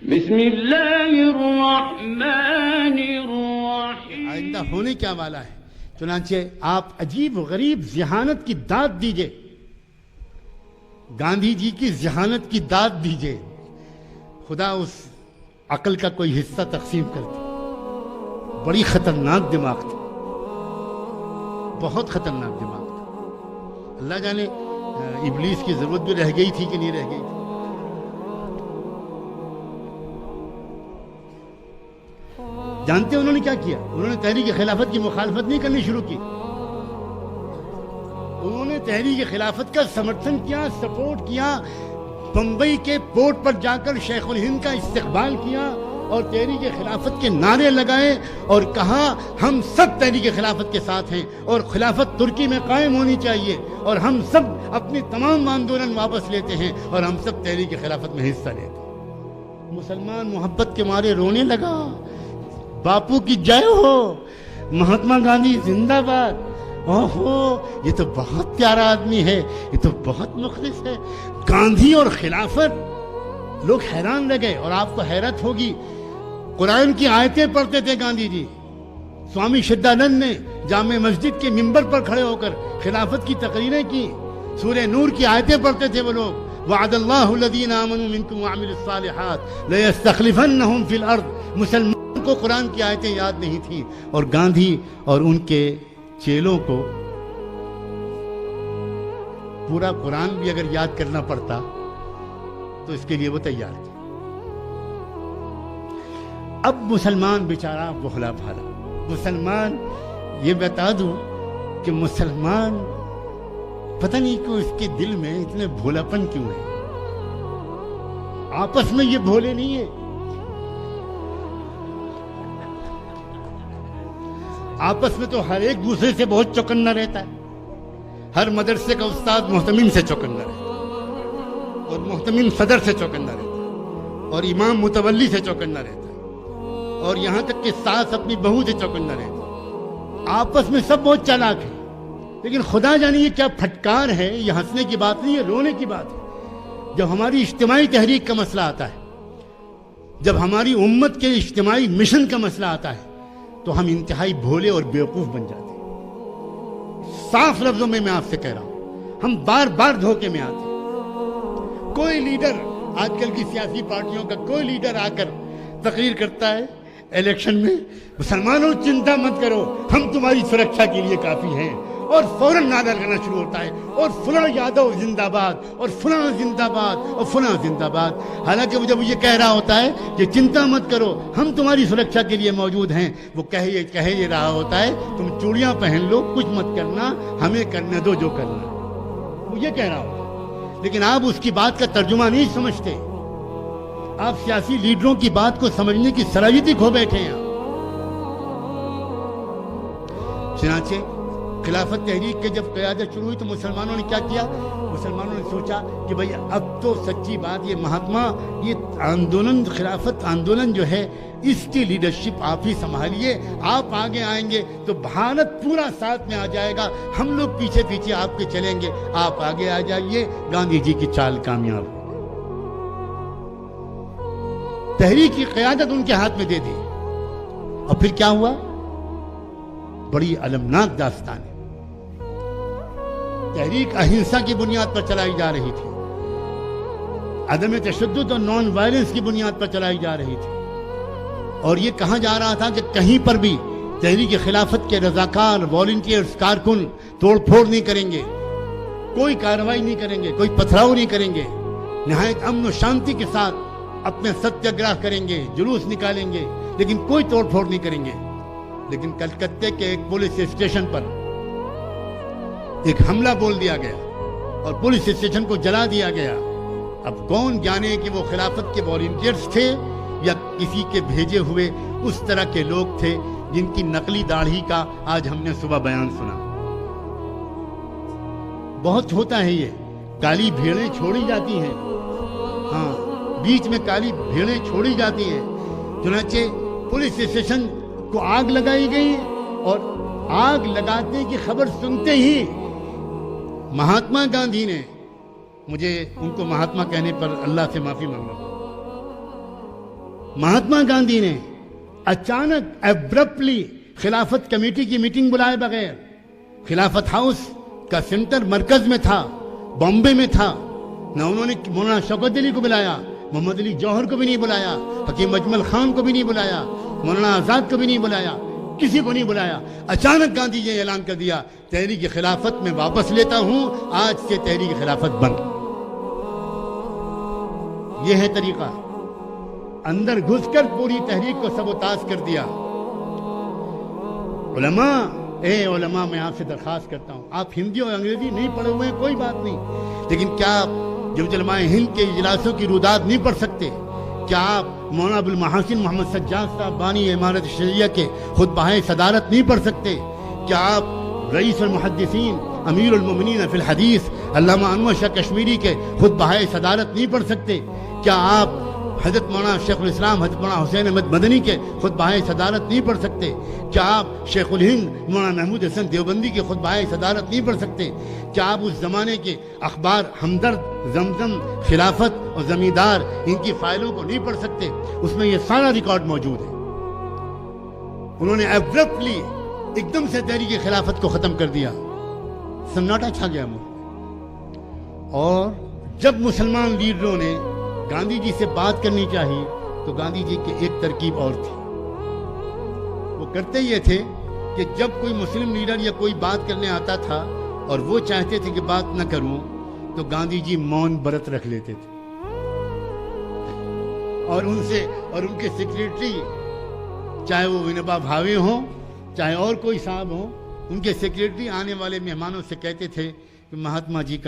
بسم اللہ الرحمن الرحیم. آئندہ ہونے کیا والا ہے. چنانچہ آپ عجیب و غریب ذہانت کی داد دیجئے، گاندھی جی کی ذہانت کی داد دیجئے. خدا اس عقل کا کوئی حصہ تقسیم کر دے. بڑی خطرناک دماغ تھا، بہت خطرناک دماغ تھا. اللہ جانے ابلیس کی ضرورت بھی رہ گئی تھی کہ نہیں رہ گئی تھی. جانتے ہیں انہوں نے کیا کیا؟ انہوں نے تحریک خلافت کی مخالفت نہیں کرنی شروع کی. انہوں نے تحریک خلافت کا سمرتھن کیا، سپورٹ کیا. بمبئی کے پورٹ پر جا کر شیخ الہند کا استقبال کیا اور تحریک خلافت کے نعرے لگائے اور کہا ہم سب تحریک خلافت کے ساتھ ہیں اور خلافت ترکی میں قائم ہونی چاہیے اور ہم سب اپنی تمام آندولن واپس لیتے ہیں اور ہم سب تحریک خلافت میں حصہ لیتے ہیں. مسلمان محبت کے مارے رونے لگا. باپو کی جے ہو، مہاتما گاندھی زندہ باد. اوہو، یہ تو بہت پیارا آدمی ہے، یہ تو بہت مخلص ہے. گاندھی اور خلافت. لوگ حیران رہ گئے. اور آپ کو حیرت ہوگی، قرآن کی آیتیں پڑھتے تھے گاندھی جی. سوامی شدانند نے جامع مسجد کے ممبر پر کھڑے ہو کر خلافت کی تقریریں کی. سورہ نور کی آیتیں پڑھتے تھے وہ لوگ. وعد اللہ الذین آمنوا منکم وعملوا الصالحات لیستخلفنہم فی الارض. مسلمان کو قرآن کی آیتیں یاد نہیں تھیں اور گاندھی اور ان کے چیلوں کو پورا قرآن بھی اگر یاد کرنا پڑتا تو اس کے لیے وہ تیار تھے. اب مسلمان بیچارہ بھولا بھالا. مسلمان، یہ بتا دوں کہ مسلمان پتہ نہیں کیوں اس کے دل میں اتنے بھولاپن کیوں ہے. آپس میں یہ بھولے نہیں ہے. آپس میں تو ہر ایک دوسرے سے بہت چوکنا رہتا ہے. ہر مدرسے کا استاد محتمم سے چوکنا رہتا ہے اور محتمم صدر سے چوکنا رہتا ہے اور امام متولی سے چوکنا رہتا ہے اور یہاں تک کہ ساس اپنی بہو سے چوکنا رہتا ہے. آپس میں سب بہت چالاک ہیں. لیکن خدا جانے یہ کیا پھٹکار ہے. یہ ہنسنے کی بات نہیں ہے، رونے کی بات ہے. جب ہماری اجتماعی تحریک کا مسئلہ آتا ہے، جب ہماری امت کے اجتماعی مشن کا مسئلہ آتا ہے تو ہم انتہائی بھولے اور بیوقوف بن جاتے ہیں. صاف لفظوں میں آپ سے کہہ رہا ہوں، ہم بار بار دھوکے میں آتے ہیں. کوئی لیڈر، آج کل کی سیاسی پارٹیوں کا کوئی لیڈر آ کر تقریر کرتا ہے الیکشن میں، مسلمانوں چنتا مت کرو، ہم تمہاری سرکشا کے لیے کافی ہیں، اور فوراً نعرہ لگانا شروع ہوتا ہے اور فلاں یادو زندہ باد اور فلاں زندہ باد اور فلاں زندہ باد. حالانکہ وہ جب یہ کہہ رہا ہوتا ہے کہ چنتا مت کرو، ہم تمہاری سرکشا کے لیے موجود ہیں، وہ کہہ یہ رہا ہوتا ہے تم چوڑیاں پہن لو، کچھ مت کرنا، ہمیں کرنے دو جو کرنا. وہ یہ کہہ رہا ہوتا ہے. لیکن آپ اس کی بات کا ترجمہ نہیں سمجھتے. آپ سیاسی لیڈروں کی بات کو سمجھنے کی صلاحیت ہی کھو بیٹھے ہیں. چنانچہ خلافت تحریک کے جب قیادت شروع ہوئی تو مسلمانوں نے کیا کیا؟ مسلمانوں نے سوچا کہ بھئی اب تو سچی بات یہ مہاتما، یہ آندولن، خلافت آندولن جو ہے اس کی لیڈرشپ آپ ہی سنبھالیے. آپ آگے آئیں گے تو بھارت پورا ساتھ میں آ جائے گا، ہم لوگ پیچھے پیچھے آپ کے چلیں گے، آپ آگے آ جائیے. گاندھی جی کی چال کامیاب. تحریک کی قیادت ان کے ہاتھ میں دے دی. اور پھر کیا ہوا؟ بڑی المناک داستان ہے. تحریک اہنسا کی بنیاد پر چلائی جا رہی تھی، عدم تشدد اور نان وائلنس کی بنیاد پر چلائی جا رہی تھی. اور یہ کہا جا رہا تھا کہ کہیں پر بھی تحریک خلافت کے رضاکار، والنٹیئرز، کارکن توڑ پھوڑ نہیں کریں گے، کوئی کارروائی نہیں کریں گے، کوئی پتھراؤ نہیں کریں گے، نہایت امن و شانتی کے ساتھ اپنے ستیہ گرہ کریں گے، جلوس نکالیں گے، لیکن کوئی توڑ پھوڑ نہیں کریں گے. لیکن کلکتے کے ایک پولیس اسٹیشن پر ایک حملہ بول دیا گیا اور پولیس اسٹیشن کو جلا دیا گیا. اب کون جانے کہ وہ خلافت کے والنٹیئرز تھے یا کسی کے بھیجے ہوئے اس طرح کے لوگ تھے جن کی نقلی داڑھی کا آج ہم نے صبح بیان سنا. بہت ہوتا ہے یہ. کالی بھیڑیں چھوڑی جاتی ہیں، ہاں بیچ میں کالی بھیڑیں چھوڑی جاتی ہیں. چنانچہ پولیس اسٹیشن کو آگ لگائی گئی اور آگ لگانے کی خبر سنتے ہی مہاتما گاندھی نے، مجھے ان کو مہاتما کہنے پر اللہ سے معافی مانگا، مہاتما گاندھی نے اچانک ایبرپٹلی خلافت کمیٹی کی میٹنگ بلائے بغیر، خلافت ہاؤس کا سینٹر مرکز میں تھا، بامبے میں تھا، نہ انہوں نے مولانا شوکت علی کو بلایا، محمد علی جوہر کو بھی نہیں بلایا، حکیم اجمل خان کو بھی نہیں بلایا، مولانا آزاد کو بھی نہیں بلایا، کسی کو نہیں بلایا. اچانک گاندھی جی نے اعلان کر دیا تحریک خلافت میں واپس لیتا ہوں، آج سے تحریک خلافت بند. یہ ہے طریقہ. اندر گھس کر پوری تحریک کو سبوتاژ کر دیا. علماء میں آپ سے درخواست کرتا ہوں، آپ ہندی اور انگریزی نہیں پڑھے ہوئے ہیں کوئی بات نہیں، لیکن کیا آپ جب علماء ہند کے اجلاسوں کی روداد نہیں پڑھ سکتے؟ کیا آپ مولانا ابوالمحاسن محمد سجاد صاحب بانی امارت شریعہ کے خطبہ صدارت نہیں پڑھ سکتے؟ کیا آپ رئیس المحدثین امیر المومنین فی الحدیث علامہ انور شاہ کشمیری کے خطبہ صدارت نہیں پڑھ سکتے؟ کیا آپ حضرت مولانا شیخ الاسلام حضرت مولانا حسین احمد مدنی کے خطبہ صدارت نہیں پڑھ سکتے؟ کیا آپ شیخ الہند مولانا محمود حسن دیوبندی کے خطبہ صدارت نہیں پڑھ سکتے؟ کیا آپ اس زمانے کے اخبار ہمدرد، زمزم، خلافت اور زمیندار ان کی فائلوں کو نہیں پڑھ سکتے؟ اس میں یہ سارا ریکارڈ موجود ہے. انہوں نے ایبرپٹلی ایک دم سے تحریک خلافت کو ختم کر دیا. سناٹا چھا گیا ملک. اور جب مسلمان لیڈروں نے گاندھی جی سے بات کرنی چاہیے تو گاندھی جی کی ایک ترکیب اور تھی. وہ کرتے یہ تھے کہ جب کوئی مسلم لیڈر یا کوئی بات کرنے آتا تھا اور وہ چاہتے تھے کہ بات نہ کروں تو گاندھی جی مون برت رکھ لیتے تھے، اور ان کے سیکریٹری چاہے وہ ونوبا بھاوے ہوں چاہے اور کوئی صاحب ہوں، ان کے سیکریٹری آنے والے مہمانوں سے کہتے تھے کہ مہاتما جی کا